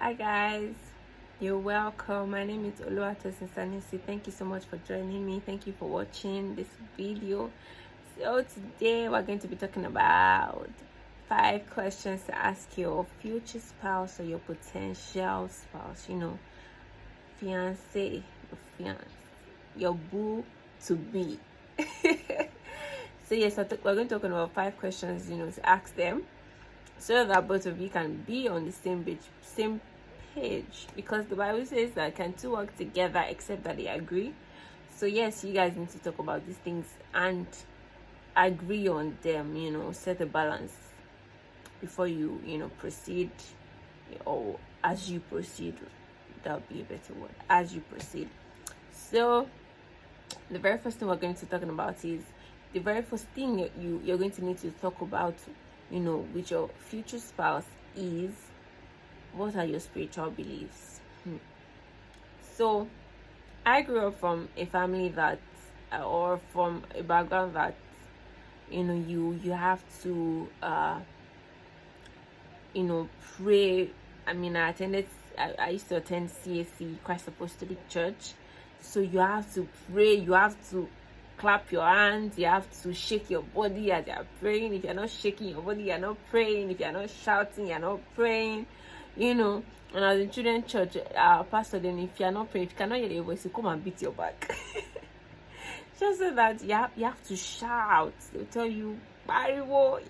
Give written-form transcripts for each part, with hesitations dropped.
Hi guys, you're welcome. My name is Oluwatosin Sanisi. Thank you so much for joining me. Thank you for watching this video. So today we're going to be talking about 5 questions to ask your future spouse or your potential spouse, fiance, your boo to be. So yes, we're going to talk about 5 questions, to ask them, so that both of you can be on the same page, because the Bible says that can two work together except that they agree. So yes, you guys need to talk about these things and agree on them, set a balance before you proceed, or as you proceed. That would be a better word, as you proceed. So the very first thing we're going to be talking about is the very first thing you're going to need to talk about with your future spouse is, what are your spiritual beliefs? So I grew up from a family that or from a background that you have to pray. I used to attend CAC, Christ Apostolic Church. So you have to pray, you have to clap your hands, you have to shake your body as you're praying. If you're not shaking your body, you're not praying. If you're not shouting, you're not praying. And as in children's church, our pastor, then if you're not praying, if you cannot hear your voice, you come and beat your back. Just so that you have to shout. They'll tell you, Bariwo.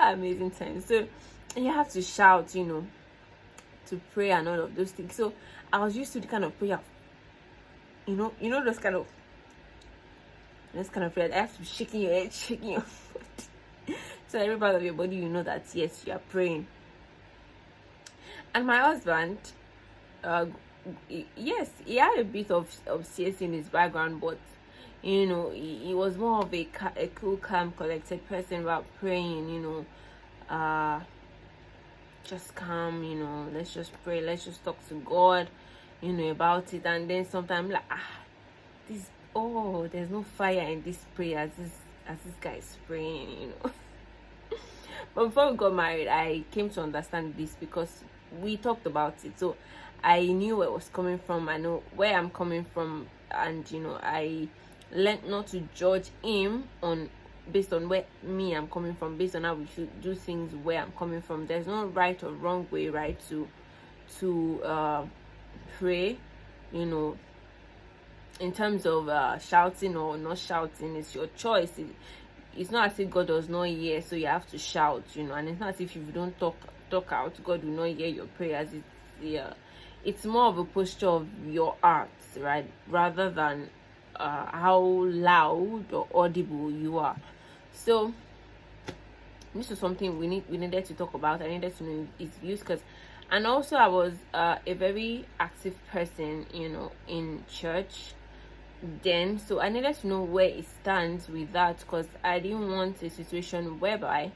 Amazing time. So you have to shout, to pray and all of those things. So I was used to the kind of prayer, those kind of prayer. I have to be shaking your head, shaking your body. So every part of your body, that yes, you are praying. And my husband, yes, he had a bit of CS in his background, but he was more of a cool, calm, collected person about praying. Just calm, let's just pray, let's just talk to God, about it. And then sometimes like, there's no fire in this prayer as this guy is praying. But before we got married, I came to understand this because we talked about it. So I knew where it was coming from. I know where I'm coming from, and I learned not to judge him based on where I'm coming from, based on how we should do things where I'm coming from. There's no right or wrong way, right, to pray, in terms of shouting or not shouting. It's your choice. It's not as if God does not hear, so you have to shout, and it's not as if you don't talk out, God will not hear your prayers. It's more of a posture of your heart, right, rather than how loud or audible you are. So this is something we needed to talk about. I needed to know his views, and also I was a very active person, in church then. So I needed to know where it stands with that, because I didn't want a situation whereby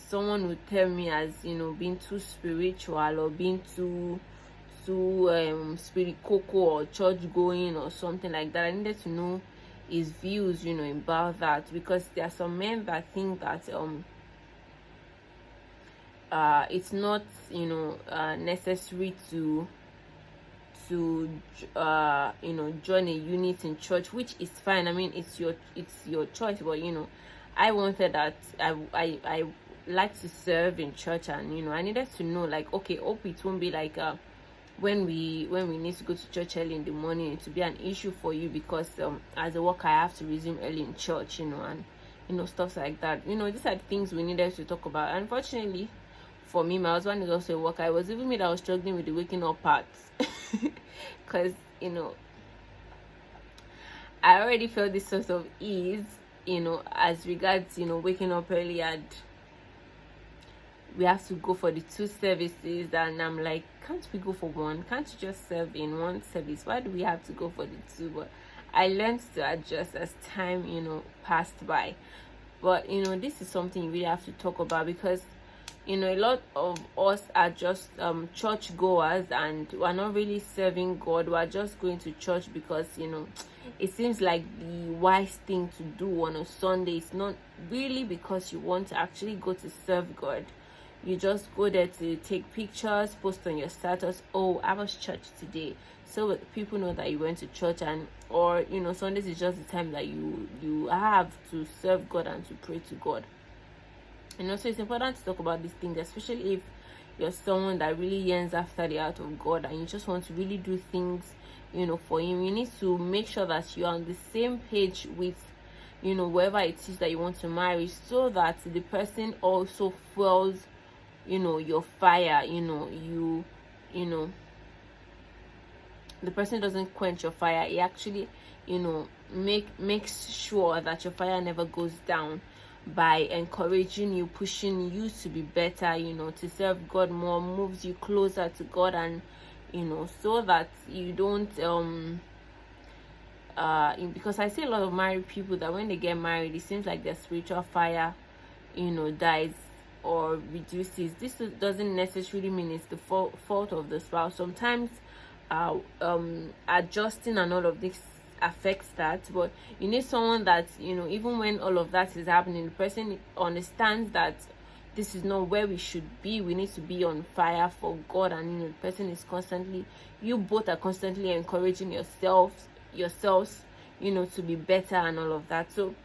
someone would tell me as being too spiritual or being too spirit cocoa or church going or something like that. I needed to know his views about that, because there are some men that think that it's not necessary to join a unit in church, which is fine. I mean, it's your choice, but I wanted that. I like to serve in church, and I needed to know, like, okay, hope it won't be like when we need to go to church early in the morning to be an issue for you, because as a worker I have to resume early in church, and stuff like that. These are the things we needed to talk about. Unfortunately for me, my husband is also a worker. I was even me that was struggling with the waking up parts, because I already felt this sort of ease as regards waking up early, and we have to go for the 2 services, and I'm like, can't we go for one? Can't you just serve in one service? Why do we have to go for the 2? But I learned to adjust as time passed by. But this is something you really have to talk about, because a lot of us are just church goers, and we're not really serving God. We're just going to church because it seems like the wise thing to do on a Sunday. It's not really because you want to actually go to serve God. you just go there to take pictures, post on your status, oh, I was church today, so people know that you went to church. And or Sundays is just the time that you have to serve God and to pray to God. So it's important to talk about these things, especially if you're someone that really yearns after the heart of God and you just want to really do things for Him. You need to make sure that you're on the same page with whoever it is that you want to marry, so that the person also fuels your fire. The person doesn't quench your fire. It actually makes sure that your fire never goes down by encouraging you, pushing you to be better, to serve God more, moves you closer to God. And so that you don't because I see a lot of married people that when they get married, it seems like their spiritual fire dies or reduces. This doesn't necessarily mean it's the fault of the spouse. Sometimes adjusting and all of this affects that, but you need someone that even when all of that is happening, the person understands that this is not where we should be. We need to be on fire for God. And the person is constantly, you both are constantly encouraging yourselves to be better and all of that. So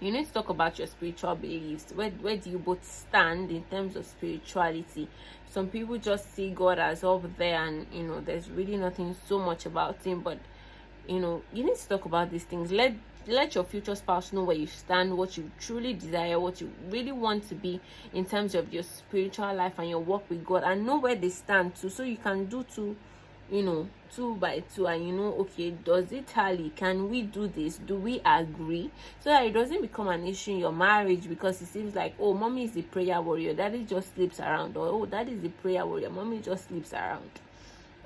you need to talk about your spiritual beliefs. Where do you both stand in terms of spirituality? Some people just see God as up there, and there's really nothing so much about Him. But you need to talk about these things. Let your future spouse know where you stand, what you truly desire, what you really want to be in terms of your spiritual life and your walk with God, and know where they stand too, so you can do two by two, and okay, does it tally? Can we do this? Do we agree? So that it doesn't become an issue in your marriage, because it seems like, oh, mommy is the prayer warrior, daddy just sleeps around, or oh, daddy is the prayer warrior, mommy just sleeps around.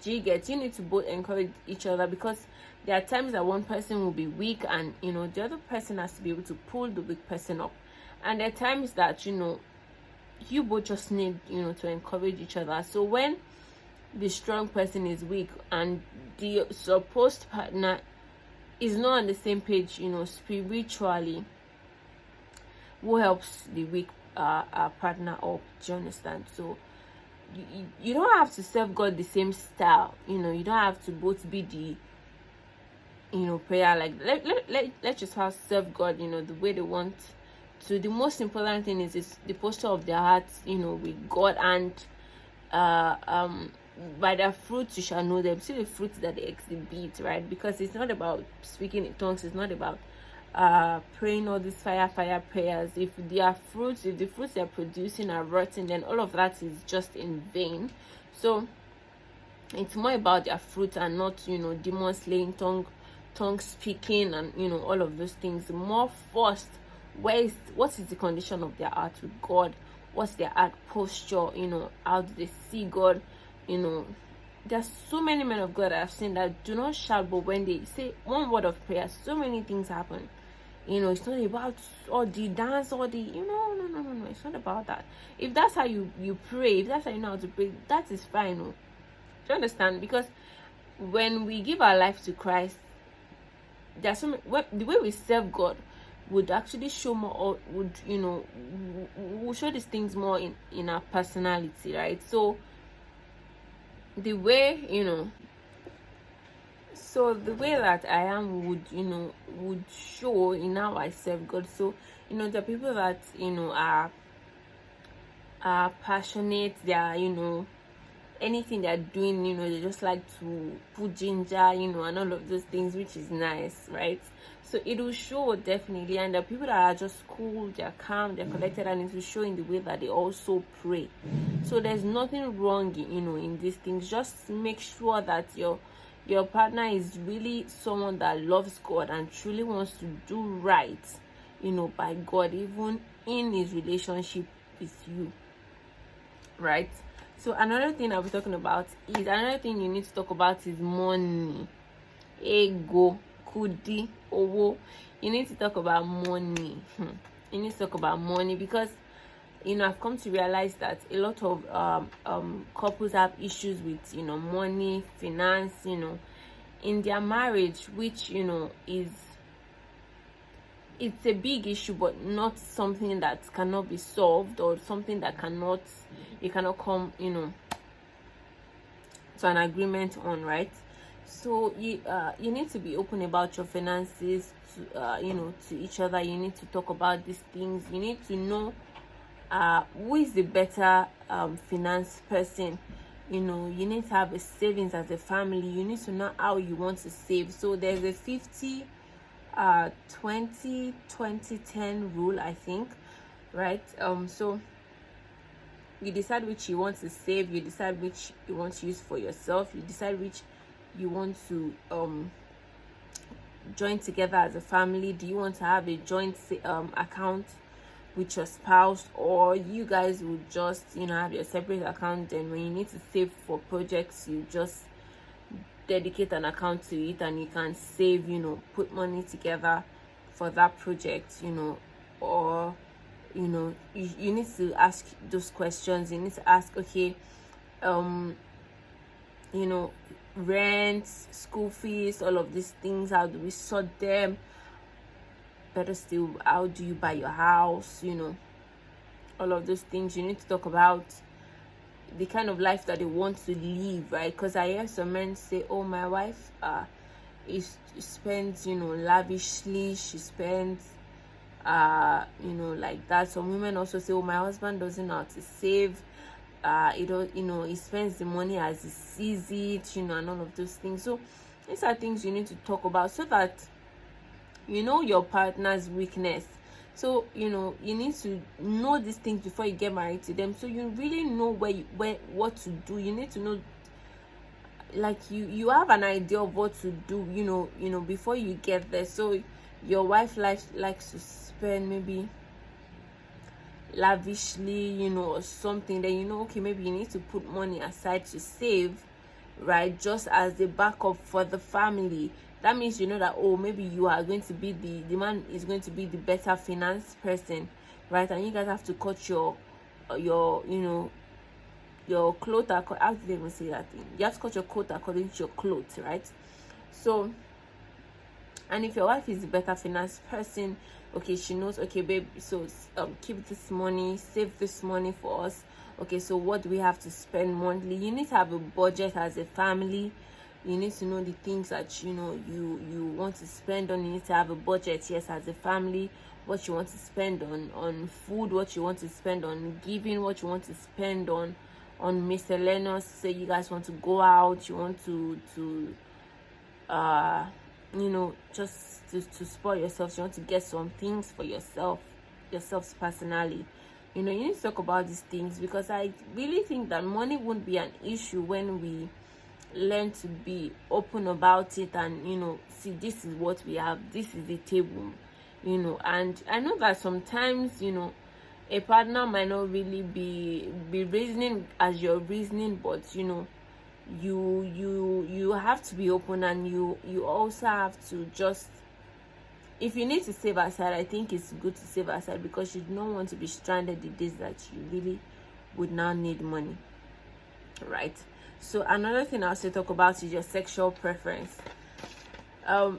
Do you get? You need to both encourage each other, because there are times that one person will be weak, and the other person has to be able to pull the weak person up. And there are times that you both just need to encourage each other. So when the strong person is weak and the supposed partner is not on the same page spiritually, who helps the weak partner up? Do you understand? So you don't have to serve God the same style. You don't have to both be the prayer, like let your spouse serve God the way they want to. The most important thing is the posture of their hearts with God. And by their fruits you shall know them. See the fruits that they exhibit, right? Because it's not about speaking in tongues, it's not about praying all these fire prayers. If the fruits they're producing are rotten, then all of that is just in vain. So it's more about their fruit, and not demon slaying, tongue speaking, and all of those things. More first, what is the condition of their heart with God? What's their heart posture? How do they see God? There's so many men of God I've seen that do not shout, but when they say one word of prayer, so many things happen. It's not about all the dance or the no, it's not about that. If that's how you pray, if that's how you know how to pray, that is fine. Do you understand? Because when we give our life to Christ, there's the way we serve God would actually show more, or would show these things more in our personality, right? So the way the way that I am would show in how I serve God. So there are people that are passionate. They are anything they're doing, they just like to put ginger, and all of those things, which is nice, right? So it will show, definitely. And the people that are just cool, they're calm, they're collected, and it will show in the way that they also pray. So there's nothing wrong, in these things. Just make sure that your partner is really someone that loves God and truly wants to do right, by God, even in his relationship with you, right? So another thing I'll be talking about is, another thing you need to talk about is money. Ego, kudi, owo. You need to talk about money. You need to talk about money, because I've come to realize that a lot of couples have issues with money, finance, in their marriage, which is it's a big issue, but not something that cannot be solved, or something that you cannot come, to an agreement on, right? So you need to be open about your finances to each other. You need to talk about these things. You need to know who is the better finance person. You need to have a savings as a family. You need to know how you want to save. So there's a 50 20 20 10 rule, I think, right? So you decide which you want to save, you decide which you want to use for yourself, you decide which you want to join together as a family. Do you want to have a joint account with your spouse, or you guys would just have your separate account, and when you need to save for projects, you just dedicate an account to it and you can save, put money together for that project, or you need to ask those questions. You need to ask, okay, rent, school fees, all of these things, how do we sort them? Better still, how do you buy your house? All of those things. You need to talk about the kind of life that they want to live, right? Because I hear some men say, oh, my wife spends lavishly, she spends like that. Some women also say, oh, my husband doesn't know how to save, he spends the money as he sees it, and all of those things. So these are things you need to talk about, so that your partner's weakness. So you need to know these things before you get married to them, so you really know what to do. You need to know, like, you have an idea of what to do, before you get there. So your wife likes to spend maybe lavishly, or something, then okay, maybe you need to put money aside to save, right, just as a backup for the family. That means that, oh, maybe you are going to be the man is going to be the better finance person, right? And you guys have to cut your clothes. How do they even say that thing? You have to cut your coat according to your clothes, right? So, and if your wife is the better finance person, okay, she knows, okay, babe, so keep this money, save this money for us. Okay, so what do we have to spend monthly? You need to have a budget as a family. You need to know the things that you want to spend on. You need to have a budget, yes, as a family. What you want to spend on food, what you want to spend on giving, what you want to spend on miscellaneous. Say you guys want to go out, you want to just to spoil yourself. You want to get some things for yourselves personally. You need to talk about these things, because I really think that money won't be an issue when we learn to be open about it, and see, this is what we have, this is the table, and I know that sometimes a partner might not really be reasoning as you're reasoning, but you have to be open, and you also have to just, if you need to save aside, I think it's good to save aside, because you don't want to be stranded the days that you really would now need money, right? So another thing I'll say talk about is your sexual preference.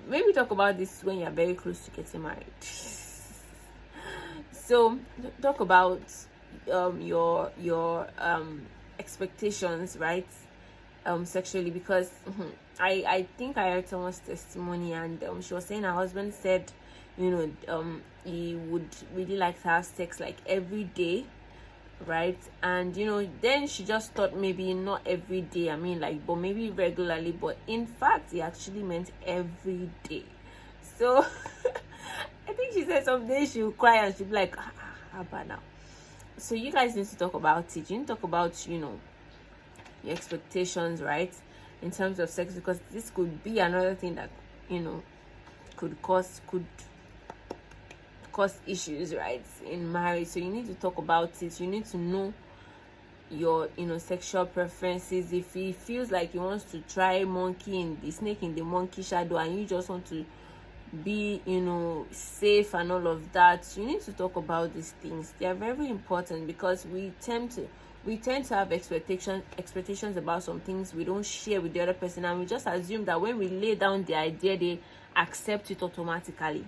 Maybe talk about this when you're very close to getting married. So talk about your expectations, right? Sexually, because I think I heard someone's testimony, and she was saying her husband said he would really like to have sex like every day, right? And then she just thought maybe not every day, but maybe regularly, but in fact he actually meant every day. So I think she said some days she'll cry and she'll be like, how about now? So you guys need to talk about it. You need to talk about your expectations, right, in terms of sex, because this could be another thing that could cause issues, right, in marriage. So you need to talk about it. You need to know your sexual preferences. If he feels like he wants to try the snake in the monkey shadow, and you just want to be safe and all of that, you need to talk about these things. They are very important, because we tend to have expectations about some things we don't share with the other person, and we just assume that when we lay down the idea, they accept it automatically,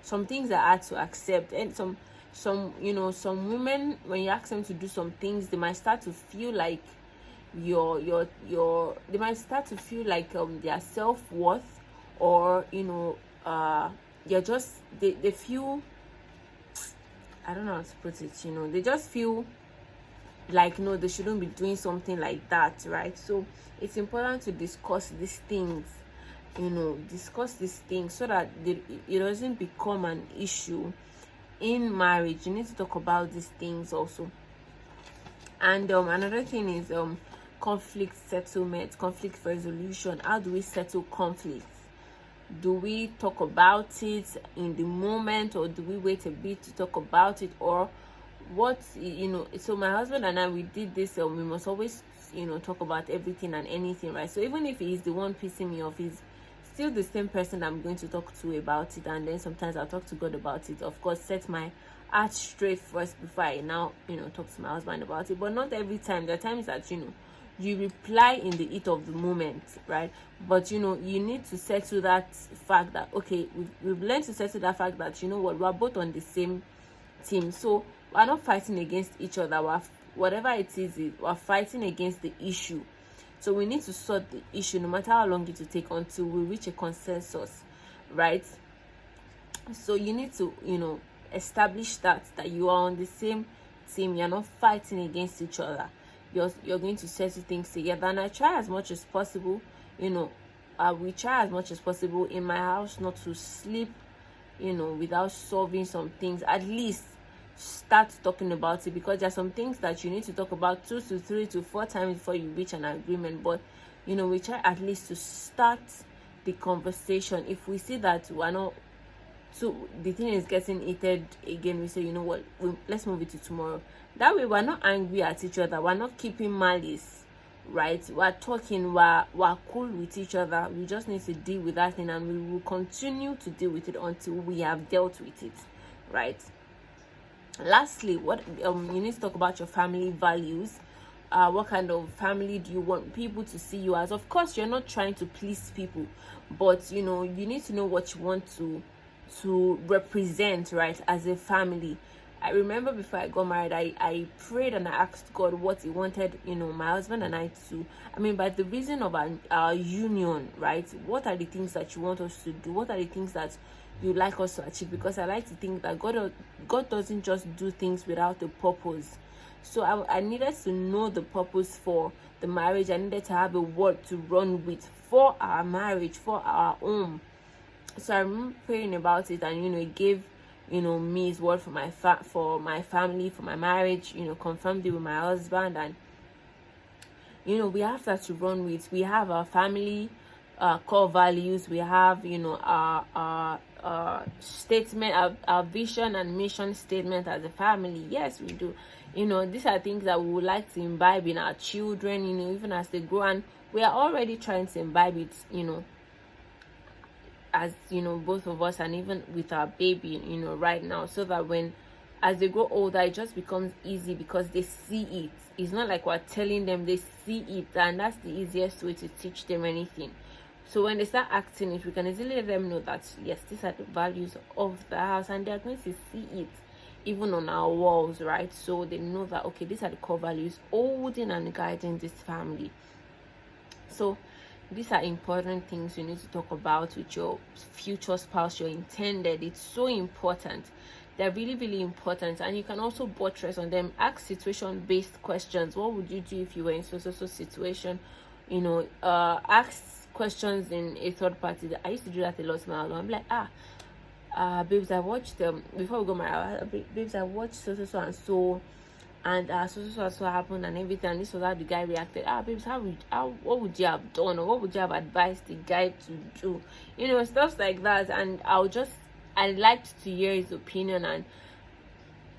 some things are hard to accept. And some some women, when you ask them to do some things, they might start to feel like they might start to feel like their self-worth, or you're just they feel, I don't know how to put it, they just feel like, no, they shouldn't be doing something like that, right? So it's important to discuss these things, so that it doesn't become an issue in marriage. You need to talk about these things also. And another thing is conflict settlement, conflict resolution. How do we settle conflicts? Do we talk about it in the moment, or do we wait a bit to talk about it, or what? So my husband and I, we did this, we must always talk about everything and anything, right? So even if he is the one pissing me off, he's still the same person I'm going to talk to about it. And then sometimes I'll talk to God about it, of course, set my heart straight first before I now talk to my husband about it. But not every time. There are times that you reply in the heat of the moment, right? But you need to settle that fact that, okay, we've learned to settle that fact that, we're both on the same team. So we're not fighting against each other. Whatever it is, we're fighting against the issue. So we need to sort the issue, no matter how long it will take, until we reach a consensus, right? So you need to establish that you are on the same team. You're not fighting against each other. You're going to settle things together. And I try as much as possible, we try as much as possible in my house not to sleep without solving some things. At least start talking about it, because there are some things that you need to talk about 2 to 3 to 4 times before you reach an agreement. But we try at least to start the conversation. If we see that we're not, so the thing is getting heated again, we say, what, let's move it to tomorrow. That way we're not angry at each other, we're not keeping malice, right? We're talking, we're cool with each other. We just need to deal with that thing, and we will continue to deal with it until we have dealt with it, right? Lastly, what you need to talk about your family values. What kind of family do you want people to see you as? Of course, you're not trying to please people, but you need to know what you want to represent, right, as a family. I remember before I got married, I prayed and I asked God what he wanted, my husband and I to, by the reason of our union, right? What are the things that you want us to do? What are the things that you like us to achieve? Because I like to think that God doesn't just do things without a purpose. So I needed to know the purpose for the marriage. I needed to have a word to run with for our marriage, for our home. So I remember praying about it, and it gave me his word for my family, for my marriage, confirmed it with my husband. And we have that to run with. We have our family core values. We have our statement, our vision and mission statement as a family. Yes, we do. These are things that we would like to imbibe in our children, even as they grow. And we are already trying to imbibe it, as both of us, and even with our baby, right now, so that as they grow older, it just becomes easy because they see it. It's not like we're telling them, they see it, and that's the easiest way to teach them anything. So when they start acting it, we can easily let them know that yes, these are the values of the house, and they're going to see it even on our walls, right? So they know that, okay, these are the core values holding and guiding this family. So these are important things you need to talk about with your future spouse, your intended. It's so important. They're really, really important. And you can also buttress on them. Ask situation-based questions. What would you do if you were in so situation? Ask questions in a third party. I used to do that a lot now. I'm like, babes, I watched before we go married, babes, I watched so and so, and so happened and everything, and this was how the guy reacted. Babes, what would you have done, or what would you have advised the guy to do? Stuff like that. And I liked to hear his opinion, and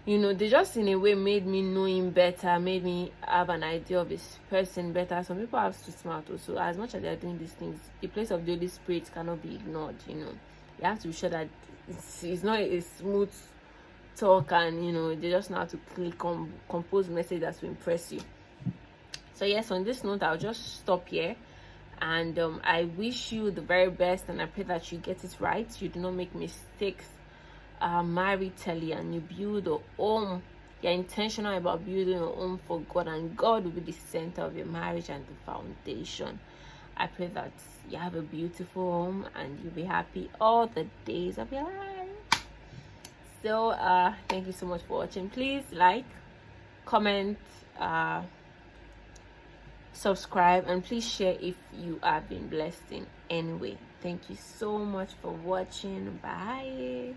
they just in a way made me know him better, made me have an idea of this person better. Some people have to smart also. As much as they're doing these things, the place of the Holy Spirit cannot be ignored. You have to be sure that it's not a smooth talk, and they just know how to compose message that will impress you. So yes, on this note, I'll just stop here, and I wish you the very best, and I pray that you get it right, you do not make mistakes maritally and you build a home, you're intentional about building a home for God, and God will be the center of your marriage and the foundation. I pray that you have a beautiful home and you'll be happy all the days of your life. So thank you so much for watching. Please like, comment, subscribe, and please share if you have been blessed in any way. Thank you so much for watching. Bye.